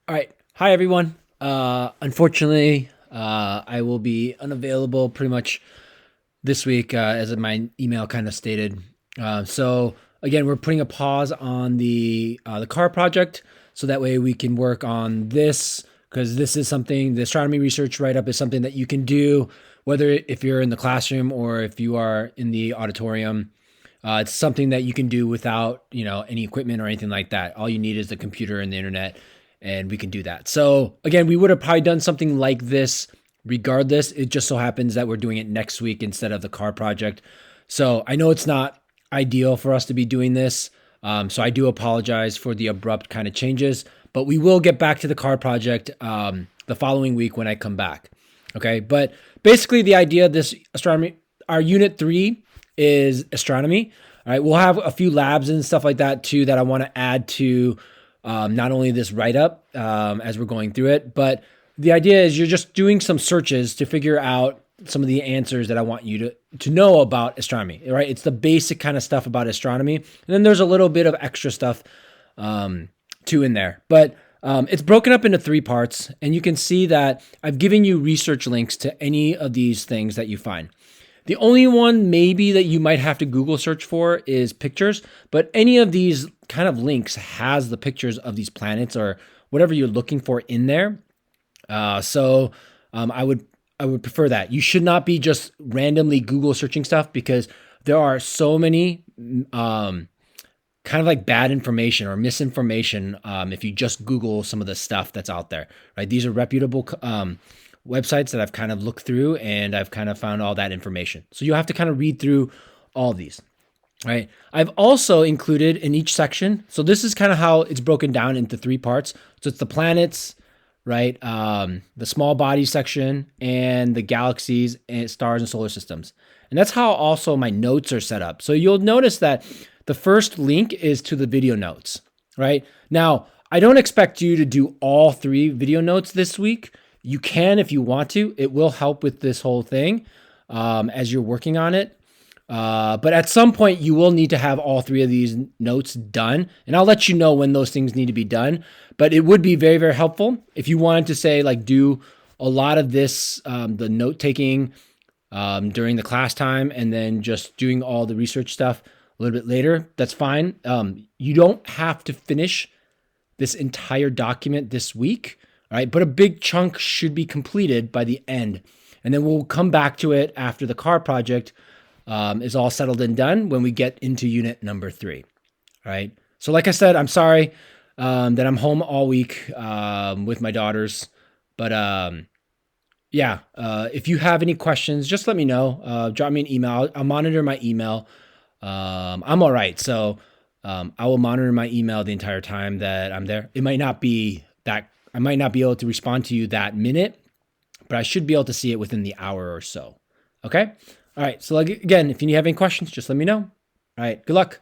All right. Hi, everyone. Unfortunately, I will be unavailable pretty much this week, as my email kind of stated. So again, we're putting a pause on the car project, so that way we can work on this, because this is something, the astronomy research write up is something that you can do whether if you're in the classroom or if you are in the auditorium. It's something that you can do without, any equipment or anything like that. All you need is the computer and the internet, and we can do that. So again, we would have probably done something like this regardless. It just so happens that we're doing it next week instead of the car project. So I know it's not ideal for us to be doing this. So I do apologize for the abrupt kind of changes, but we will get back to the car project the following week when I come back. Okay, but basically the idea of this astronomy, our unit 3 is astronomy. All right, we'll have a few labs and stuff like that too that I want to add to not only this write up as we're going through it, but the idea is you're just doing some searches to figure out some of the answers that I want you to know about astronomy. Right, it's the basic kind of stuff about astronomy, and then there's a little bit of extra stuff too in there, but it's broken up into 3 parts, and you can see that I've given you research links to any of these things that you find. The only one maybe that you might have to Google search for is pictures, but any of these kind of links has the pictures of these planets or whatever you're looking for in there. I would prefer that. You should not be just randomly Google searching stuff, because there are so many kind of like bad information or misinformation if you just Google some of the stuff that's out there. Right? These are reputable websites that I've kind of looked through, and I've kind of found all that information. So you have to kind of read through all these. Right. I've also included in each section. So this is kind of how it's broken down into 3 parts. So it's the planets, right? The small body section, and the galaxies and stars and solar systems. And that's how also my notes are set up. So you'll notice that the first link is to the video notes, right? Now, I don't expect you to do all 3 video notes this week. You can if you want to. It will help with this whole thing as you're working on it. But at some point, you will need to have all 3 of these notes done, and I'll let you know when those things need to be done. But it would be very, very helpful if you wanted to say, like, do a lot of this, the note taking during the class time, and then just doing all the research stuff a little bit later. That's fine. You don't have to finish this entire document this week, all right? But a big chunk should be completed by the end, and then we'll come back to it after the car project is all settled and done when we get into unit number 3. All right. So like I said, I'm sorry that I'm home all week with my daughters. But yeah, if you have any questions, just let me know. Drop me an email. I'll monitor my email. I'm all right. So I will monitor my email the entire time that I'm there. It might not be that I might not be able to respond to you that minute, but I should be able to see it within the hour or so. Okay. All right. So again, if you have any questions, just let me know. All right. Good luck.